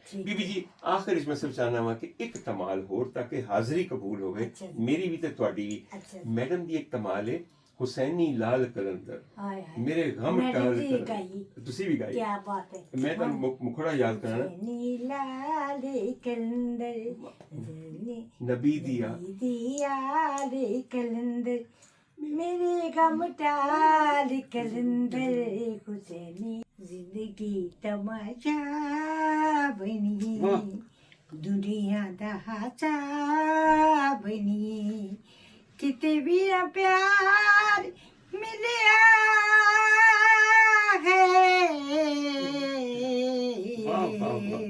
ਠੀਕ। ਬੀਬੀ ਜੀ ਆਖਿਰ ਵਿੱਚ ਮੈਂ ਸਿਰਫ ਚਾਹਨਾ ਹਾਂ ਕਿ ਇੱਕ ਧਮਾਲ ਹੋਰ ਤਾਂ ਕਿ ਹਾਜ਼ਰੀ ਕਬੂਲ ਹੋਵੇ, ਅੱਛਾ ਜੀ। ਮੇਰੀ ਵੀ ਤੇ ਤੁਹਾਡੀ ਵੀ। ਅੱਛਾ ਜੀ। ਮੈਡਮ ਦੀ ਇੱਕ ਧਮਾਲ ਹੈ ਹੁਸੈਨੀ ਲਾਲ ਕਲੰਦਰ, ਹਾਏ ਹਾਏ ਮੇਰੇ ਗਮ ਮੈਂ ਟਾਲ ਵੀ ਕਰ, ਗਾਈ। ਤੁਸੀਂ ਵੀ ਗਾਈ। ਕੀ ਬਾਤ ਹੈ। ਮੈਂ ਤੁਹਾਨੂੰ ਮੁਖੜਾ ਯਾਦ ਕਰਾਣਾ, ਨੀਲਾ ਦੇ ਕਲੰਦਰ ਨਬੀ ਦੀਆ ਦੀਆ ਦੇ ਕਲੰਦਰ ਮੇਰੇ ਗਮ ਟਾਲ ਕਲੰਦਰ ਹੁਸੈਨੀ ਜ਼ਿੰਦਗੀ ਤਮਾਸ਼ਾ ਬਣੀ, ਦੁਨੀਆ ਦਾ ਹਾਸਾ ਬਣੀ, ਕਿਤੇ ਵੀ ਨਾ ਪਿਆਰ ਮਿਲਿਆ ਹੈ,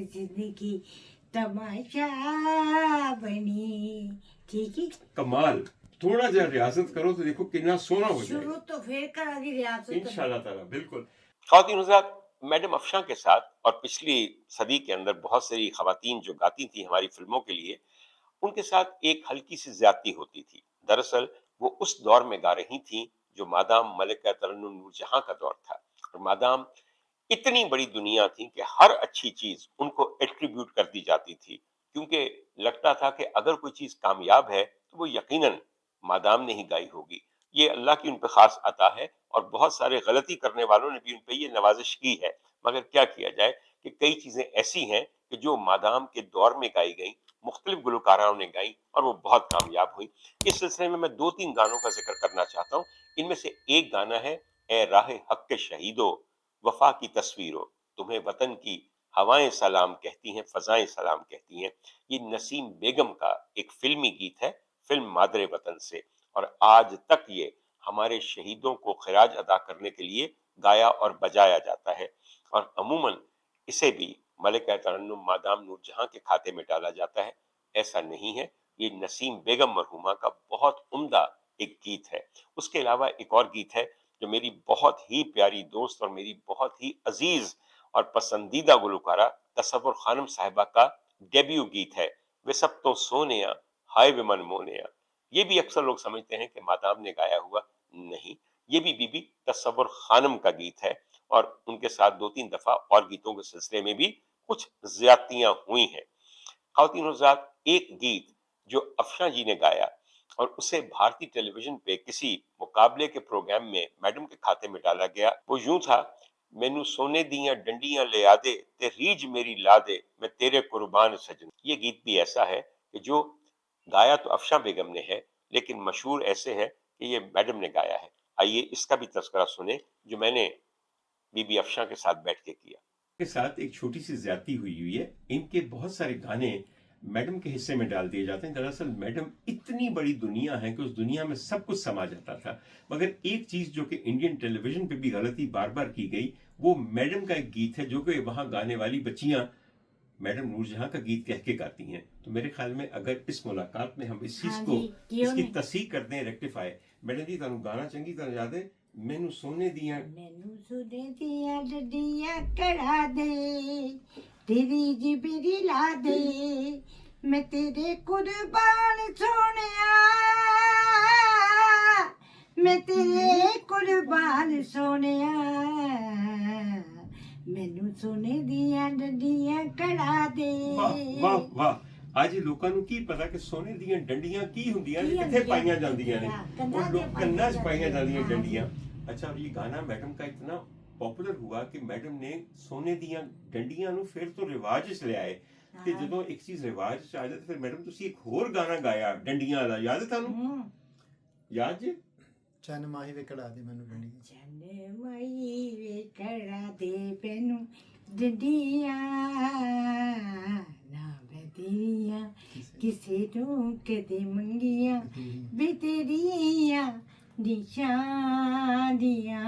ਜ਼ਿੰਦਗੀ ਤਮਾਸ਼ਾ ਬਣੀ। ਠੀਕ ਹੈ, ਕਮਾਲ। ਥੋੜਾ ਜਿਹਾ ਰਿਆਜ਼ਤ ਕਰੋ تو دیکھو کتنا سونا ہو جائے شروع تو پھر کرا گی ریاست انشاءاللہ تعالی۔ بالکل خواتین حضرات، میڈم افشاں کے ساتھ اور پچھلی صدی کے اندر بہت ساری خواتین جو گاتی تھیں ہماری فلموں کے لیے، ان کے ساتھ ایک ہلکی سی زیادتی ہوتی تھی۔ دراصل وہ اس دور میں گا رہی تھیں جو مادام ملکہ ترنم نور جہاں کا دور تھا، اور مادام اتنی بڑی دنیا تھی کہ ہر اچھی چیز ان کو ایٹریبیوٹ کر دی جاتی تھی، کیونکہ لگتا تھا کہ اگر کوئی چیز کامیاب ہے تو وہ یقیناً مادام نے ہی گائی ہوگی۔ یہ اللہ کی ان پہ خاص عطا ہے، اور بہت سارے غلطی کرنے والوں نے بھی ان پہ یہ نوازش کی ہے، مگر کیا کیا جائے کہ کئی چیزیں ایسی ہیں کہ جو مادام کے دور میں گائی گئیں، مختلف گلوکاروں نے گائیں اور وہ بہت کامیاب ہوئی۔ اس سلسلے میں 2-3 گانوں کا ذکر کرنا چاہتا ہوں۔ ان میں سے ایک گانا ہے اے راہ حق کے شہیدو، وفا کی تصویروں، تمہیں وطن کی ہوائیں سلام کہتی ہیں، فضائیں سلام کہتی ہیں۔ یہ نسیم بیگم کا ایک فلمی گیت ہے، فلم مادر وطن سے، اور آج تک یہ ہمارے شہیدوں کو خراج ادا کرنے کے لیے گایا اور بجایا جاتا ہے، اور عموماً اسے بھی ملکہ ترنم مادام نور جہاں کے کھاتے میں ڈالا جاتا ہے۔ ایسا نہیں ہے، یہ نسیم بیگم مرحومہ کا بہت عمدہ ایک گیت ہے۔ اس کے علاوہ ایک اور گیت ہے جو میری بہت ہی پیاری دوست اور میری بہت ہی عزیز اور پسندیدہ گلوکارہ تصور خانم صاحبہ کا ڈیبیو گیت ہے، وہ سب تو سونیا ہائے ومن مونیا۔ یہ بھی اکثر لوگ سمجھتے ہیں کہ مادام نے گایا ہوا، نہیں، یہ بھی بی بی تصور خانم کا گیت ہے، اور ان کے ساتھ 2-3 دفعہ اور گیتوں کے سلسلے میں بھی کچھ زیادتیاں ہوئی ہیں۔ خواتین حضرات، ایک گیت جو افشاں جی نے گایا اور اسے بھارتی ٹیلی ویژن پہ کسی مقابلے کے پروگرام میں میڈم کے کھاتے میں ڈالا گیا، وہ یوں تھا، مینو سونے دیاں ڈنڈیاں لے آدے تے ریج میری لا دے میں تیرے قربان سجن۔ یہ گیت بھی ایسا ہے کہ جو گایا تو افشاں بیگم نے ہے، لیکن مشہور ایسے ہے کہ یہ میڈم نے گایا ہے۔ آئیے اس کا بھی تذکرہ سنیں جو میں نے بی بی افشاں کے ساتھ بیٹھ کے کیا۔ کے ساتھ ایک چھوٹی سی زیادتی ہوئی ہے، ان کے بہت سارے گانے میڈم کے حصے میں ڈال دیے جاتے ہیں۔ دراصل میڈم اتنی بڑی دنیا ہے کہ اس دنیا میں سب کچھ سما جاتا تھا، مگر ایک چیز جو کہ انڈین ٹیلی ویژن پہ بھی غلطی بار بار کی گئی، وہ میڈم کا ایک گیت ہے جو کہ وہاں گانے والی بچیاں میڈم نور جہاں کا گیت کہہ کے گاتی ہیں۔ تو میرے خیال میں اگر اس ملاقات میں ہم اس چیز کو اس کی تصحیح کر دیں، ریکٹیفائی، میڈم جی تانوں گانا چنگی طرح یاد ہے، مینوں سونے دیاں ڈڈیاں کڑا دے تیری جی میری لا دے میں تیرے قربان سونیا میں ਹਾਲ ਸੋਹਣਿਆ ਮੈਨੂੰ ਸੋਨੇ ਦੀਆਂ ਡੰਡੀਆਂ ਕੜਾ ਦੇ। ਵਾਹ ਵਾਹ ਵਾਹ। ਅੱਜ ਲੋਕਾਂ ਨੂੰ ਕੀ ਪਤਾ ਕਿ ਸੋਨੇ ਦੀਆਂ ਡੰਡੀਆਂ ਕੀ ਹੁੰਦੀਆਂ ਨੇ, ਕੀ ਕਿੱਥੇ ਹੁੰਦੀਆਂ ਪਾਈਆਂ ਨੇ, ਜਾਂਦੀਆਂ ਨੇ। ਹਾਂ, ਕੰਨਾਂ और ਦੀਆਂ लोग कन्ना च पाई जाती हैं हाँ डंडियां। अच्छा, और ये गाना मैडम का इतना पॉपुलर हुआ कि मैडम ने सोने ਦੀਆਂ ਡੰਡੀਆਂ ਨੂੰ ਫਿਰ ਤੋਂ ਰਿਵਾਜ 'ਚ ਲਿਆਏ ਤੇ ਹਾਂ। ਜਦੋਂ ਇੱਕ ਚੀਜ਼ ਰਿਵਾਜ 'ਚ ਆ ਜਾਏ ਤੇ ਫਿਰ ਮੈਡਮ ਤੁਸੀਂ ਇੱਕ ਹੋਰ ਗਾਣਾ ਗਾਇਆ ਡੰਡੀਆਂ ਵਾਲਾ, ਯਾਦ ਹੈ ਤੁਹਾਨੂੰ? ਹੂੰ। ਯਾਦ ਜੀ? ਚੰਨ ਮਾਹੀ ਵੇ ਕੜਾ ਦੇ ਮੈਨੂੰ ਡੰਡੀਆਂ। ਚੰਨ ਮਾਈ ਵੇ ਕੜਾ ਦੇ ਪੈਨੂੰ ਡੰਡੀਆਂ ਨਾ ਬਤੀਆਂ ਕਿਸੇ ਨੂੰ ਕਦੇ ਮੰਗੀਆਂ ਵੀ ਤੇਰੀਆਂ ਨਿਸ਼ਾਨੀਆਂ।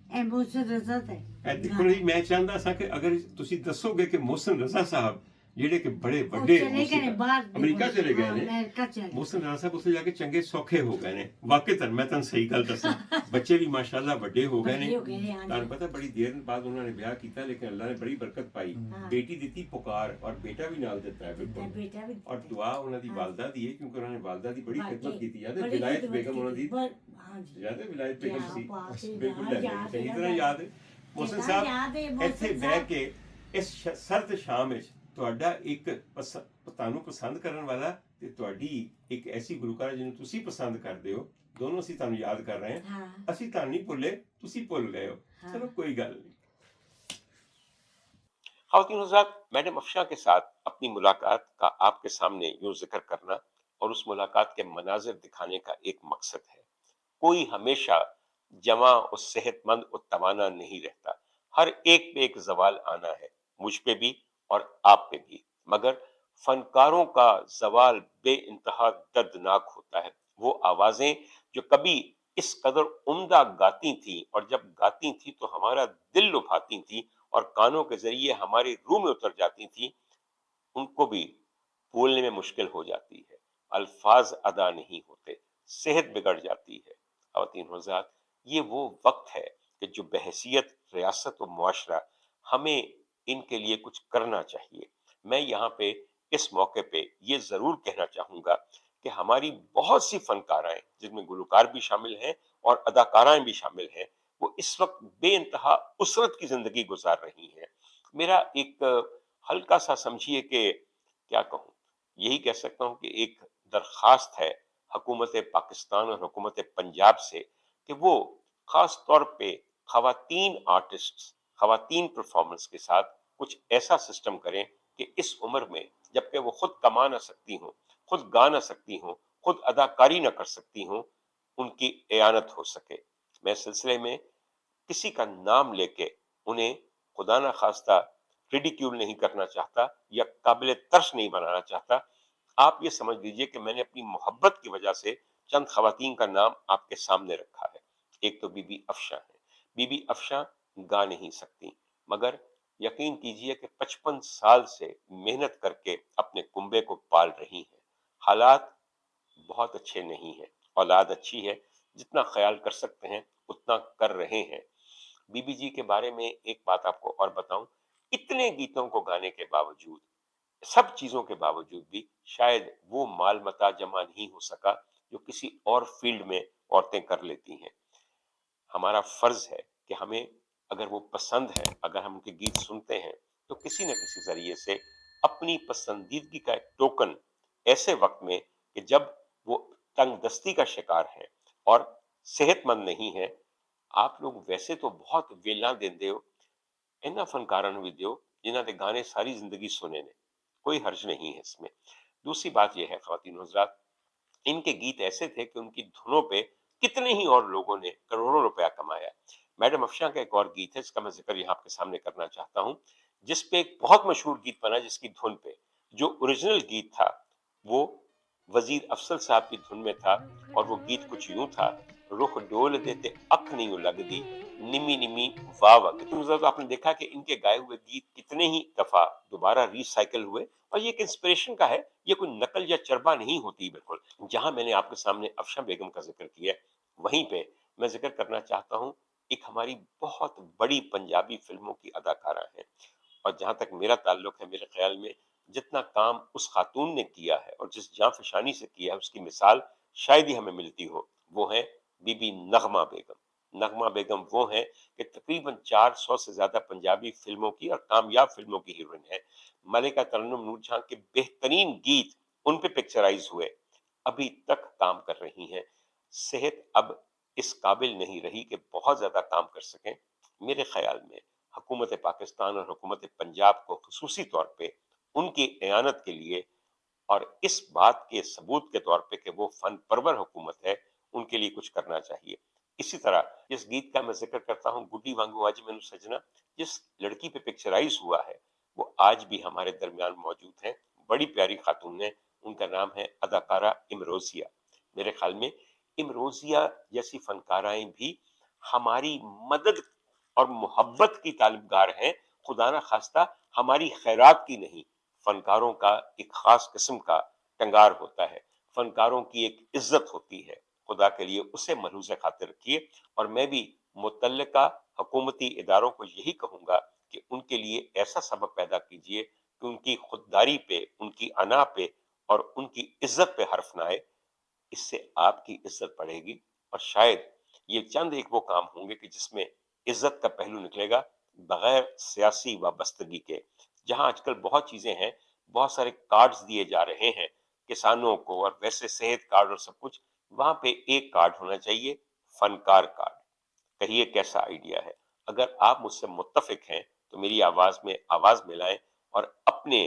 ਇਹ ਬਹੁਤ ਰਜ਼ਾ ਹੈ। ਇਹ ਦੇਖੋ ਜੀ, ਮੈਂ ਚਾਹੁੰਦਾ ਸਾਂ ਕਿ ਅਗਰ ਤੁਸੀਂ ਦੱਸੋਗੇ ਕਿ ਮੋਹਸਿਨ ਰਜ਼ਾ ਸਾਹਿਬ ਜਿਹੜੇ ਕਿ ਬੜੇ ਵੱਡੇ ਚਲੇ ਗਏ ਨੇ ਬਾਹਰ, ਅਮਰੀਕਾ ਚਲੇ ਗਏ ਨੇ, ਅਮਰੀਕਾ ਚਲੇ ਗਏ। ਮੋਹਸਿਨ ਰਜ਼ਾ ਸਾਹਿਬ ਉੱਥੇ ਜਾ ਕੇ ਚੰਗੇ ਸੌਖੇ ਹੋ ਗਏ ਨੇ ਵਾਕਈ। ਮੈਂ ਤੁਹਾਨੂੰ ਸਹੀ ਗੱਲ ਦੱਸਾਂ, ਬੱਚੇ ਵੀ ਮਾਸ਼ਾਅੱਲਾ ਵੱਡੇ ਹੋ ਗਏ ਨੇ। ਵੱਡੇ ਹੋ ਗਏ ਨੇ, ਹਾਂਜੀ। ਤੁਹਾਨੂੰ ਪਤਾ ਬੜੀ ਦੇਰ ਬਾਅਦ ਉਹਨਾਂ ਨੇ ਵਿਆਹ ਕੀਤਾ, ਲੇਕਿਨ ਅੱਲਾ ਨੇ ਬੜੀ ਬਰਕਤ ਪਾਈ। ਹਾਂ। ਬੇਟੀ ਦਿੱਤੀ ਪੁਕਾਰ ਔਰ ਬੇਟਾ ਵੀ ਨਾਲ ਦਿੱਤਾ ਹੈ ਬਿਲਕੁਲ। ਬੇਟਾ ਵੀ ਔਰ ਦੁਆ ਉਹਨਾਂ ਦੀ ਵਾਲਦਾ ਦੀ ਹੈ ਕਿਉਂਕਿ ਉਹਨਾਂ ਨੇ ਵਾਲਦਾ ਦੀ ਬੜੀ ਵਾਕਈ, ਖਿਦਮਤ ਕੀਤੀ। ਯਾਦ ਹੈ ਬੜੀ ਵਿਲਾਇਤ ਖਿਦਮਤ ਬੇਗਮ ਉਹਨਾਂ ਦੀ? ਹਾਂਜੀ। ਯਾਦ ਹੈ ਵਿਲਾਇਤ ਕਿਆ ਬੇਗਮ ਸੀ? ਬਾਤ ਹੈ, ਬਿਲਕੁਲ ਹਾਂ, ਚੰਗੀ ਯਾਦ ਤਰ੍ਹਾਂ ਹੈ। ਯਾਦ ਹੈ। ਮੋਹਸਿਨ ਕਿੱਦਾਂ ਯਾਦ ਹੈ ਸਾਹਿਬ ਮੋਹਸਿਨ ਇੱਥੇ ਬਹਿ ਸਾਹਿਬ? ਕੇ ਇਸ ਸਰਦ ਸ਼ਾਮ ਵਿੱਚ ਤੁਹਾਡਾ ਇੱਕ ਤੁਹਾਨੂੰ ਪਸੰਦ ਕਰਨ ਵਾਲਾ ਤੇ ਤੁਹਾਡੀ ਇੱਕ ਐਸੀ ਗੁਲੂਕਾਰ ਜਿਹਨੂੰ ਤੁਸੀਂ ਪਸੰਦ ਕਰਦੇ ਹੋ, ਦੋਨੋਂ ਅਸੀਂ ਤੁਹਾਨੂੰ ਯਾਦ ਕਰ ਰਹੇ ਹਾਂ। हाँ ਅਸੀਂ ਤੁਹਾਨੂੰ ਨਹੀਂ ਭੁੱਲੇ, ਤੁਸੀਂ ਭੁੱਲ ਗਏ ਹੋ। हाँ। चलो कोई गल नहीं। ख़वातीन हज़रात, मैडम अफशा के साथ अपनी मुलाकात का आपके सामने यूं जिक्र करना और उस मुलाकात के मनाजिर दिखाने का एक मकसद है। कोई हमेशा जवां और सेहतमंद और तवाना नहीं रहता। हर एक पे एक जवाल आना है, मुझ पे भी और आप पे भी। मगर फनकारों का जवाल बेइंतहा दर्दनाक होता है। वो आवाजें जो कभी इस कदर उम्दा गाती थी और जब गाती थी तो हमारा दिल लुभाती थी और कानों के जरिए हमारी रूह में उतर जाती थी, उनको भी बोलने में मुश्किल हो जाती है। अल्फाज अदा नहीं होते, सेहत बिगड़ जाती है। ख़वातीन हज़रात, ये वो वक्त है कि जो बहैसियत रियासत और मुआशरा हमें इनके लिए कुछ करना चाहिए। मैं यहाँ पे इस मौके पे ये जरूर कहना चाहूंगा कि हमारी बहुत सी फनकाराएं, जिनमें गुलकार भी शामिल हैं और अदाकाराएं भी शामिल हैं, वो इस वक्त बेइंतहा उसरत की जिंदगी गुजार रही हैं। मेरा एक हल्का सा समझिए कि क्या कहूँ, यही कह सकता हूँ कि एक दरखास्त है हुकूमत पाकिस्तान और हुकूमत पंजाब से कि वो खास तौर पे खवातीन आर्टिस्ट, खवातीन परफॉर्मेंस के साथ कुछ ऐसा सिस्टम करें कि इस उम्र में जबकि वो खुद कमा ना सकती हों, खुद गा ना सकती हों, खुद अदाकारी ना कर सकती हों, उनकी एयानत हो सके। मैं सिलसिले में किसी का नाम लेके उन्हें खुदा ना खास्ता रिडिक्यूल नहीं करना चाहता या काबिल तर्स नहीं बनाना चाहता। आप ये समझ लीजिए कि मैंने अपनी मोहब्बत की वजह से चंद खवातीन का नाम आपके सामने रखा है। एक तो बीबी अफशा है। बीबी अफशा गा नहीं सकती, मगर यकीन कीजिए कि 55 साल से मेहनत करके अपने कुंबे को पाल रही हैं। हालात बहुत अच्छे नहीं हैं, औलाद अच्छी है, जितना ख्याल कर सकते हैं उतना कर रहे हैं। बीबी जी के बारे में एक बात आपको और बताऊं, इतने गीतों को गाने के बावजूद, सब चीजों के बावजूद भी शायद वो माल मता जमा नहीं हो सका जो किसी और फील्ड में औरतें कर लेती हैं। हमारा फर्ज है कि हमें अगर वो पसंद है, अगर हम उनके गीत सुनते हैं तो किसी न किसी जरिए से अपनी पसंदीदगी का एक टोकन ऐसे वक्त में कि जब वो तंगदस्ती का शिकार है और सेहतमंद नहीं है, आप लोग वैसे तो बहुत वेला देंदे हो, इन्ना फनकारां भी दियो जिन्हां दे गाने सारी जिंदगी सुने ने, कोई हर्ज नहीं है इसमें। दूसरी बात यह है ख़वातीन हज़रात, इनके गीत ऐसे थे कि उनकी धुनों पे कितने ही और लोगों ने करोड़ों रुपया कमाया। मैडम अफशा का एक और गीत है जिसका मैं जिक्र यहाँ आपके सामने करना चाहता हूँ, जिसपे एक बहुत मशहूर गीत बना, जिसकी धुन पे जो ओरिजिनल गीत था वो वजीर अफसल साहब की धुन में था और वो गीत कुछ यूं था, रुख डोल देते अख नहीं लगदी, निमी निमी वाह वाह। तो आपने देखा कि इनके गाए हुए गीत कितने ही दफा दोबारा रिसाइकल हुए और ये एक इंस्पिरेशन का है, ये कोई नकल या चरबा नहीं होती। बिल्कुल जहां मैंने आपके सामने अफशा बेगम का जिक्र किया, वहीं पे मैं जिक्र करना चाहता हूँ एक हमारी बहुत बड़ी पंजाबी फिल्मों की अदाकारा है, और जहां तक मेरा ताल्लुक है, मेरे ख्याल में जितना काम उस खातून ने किया है और जिस जांफशानी से किया है, उसकी मिसाल शायद ही हमें मिलती हो, वो है बीबी नगमा बेगम। नगमा बेगम वो हैं कि तकरीबन 400 से ज्यादा पंजाबी फिल्मों की और कामयाब फिल्मों की हीरोइन है। मलिका तरन्नुम नूरजहां के बेहतरीन गीत उन पे पिक्चराइज हुए, अभी तक काम कर रही हैं। सेहत अब इस काबिल नहीं रही कि बहुत ज्यादा काम कर सकें। मेरे ख्याल में हुकूमत पाकिस्तान और हुकूमत पंजाब को खसूसी तौर पे उनकी एयानत के लिए और इस बात के सबूत के तौर पे कि वो फन परवर हुकूमत है, उनके लिए कुछ करना चाहिए। इसी तरह जिस गीत का मैं जिक्र करता हूँ, गुड्डी वांगू आज मैनू सजना, जिस लड़की पे पिक्चराइज हुआ है वो आज भी हमारे दरमियान मौजूद है। बड़ी प्यारी खातून है, उनका नाम है अदाकारा इमरोजिया। मेरे ख्याल में इमरोजिया जैसी फनकाराएं भी हमारी मदद और मोहब्बत की तालिबगार हैं, खुदा ना खास्ता हमारी खैरात की नहीं। फनकारों का एक खास किस्म का टंगार होता है, फनकारों की एक इज्जत होती है, खुदा के लिए उसे मलहूज़ खातिर रखिए। और मैं भी मुतल्लिका हुकूमती इदारों को यही कहूंगा कि उनके लिए ऐसा सबक पैदा कीजिए कि उनकी खुददारी पे, उनकी अना पे और उनकी इज्जत पे हर्फ ना आए। इससे आपकी इज्जत बढ़ेगी और शायद ये चंद एक वो काम होंगे कि जिसमें इज्जत का पहलू निकलेगा, बगैर सियासी वाबस्तगी के। जहां आजकल बहुत चीजें हैं, बहुत सारे कार्ड्स दिए जा रहे हैं किसानों को और वैसे सेहत कार्ड और सब कुछ, वहां पे एक कार्ड होना चाहिए, फनकार कार्ड। कहिए कैसा आइडिया है? अगर आप मुझसे मुत्तफिक हैं तो मेरी आवाज में आवाज मिलाएं और अपने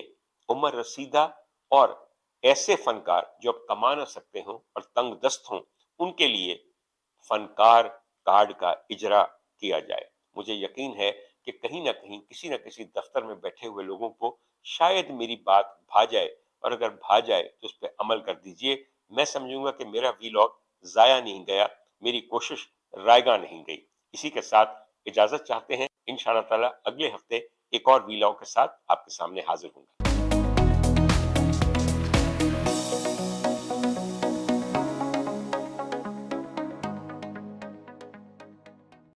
उम्र रसीदा और ऐसे फनकार जो अब कमा ना सकते हों और तंग दस्त हों, उनके लिए फनकार कार्ड का इजरा किया जाए। मुझे यकीन है कि कहीं ना कहीं किसी न किसी दफ्तर में बैठे हुए लोगों को शायद मेरी बात भा जाए, और अगर भा जाए तो उस पर अमल कर दीजिए। मैं समझूंगा कि मेरा वीलॉग जाया नहीं गया, मेरी कोशिश रायगा नहीं गई। इसी के साथ इजाजत चाहते हैं। इंशाअल्लाह ताला अगले हफ्ते एक और वीलॉग के साथ आपके सामने हाजिर होंगे।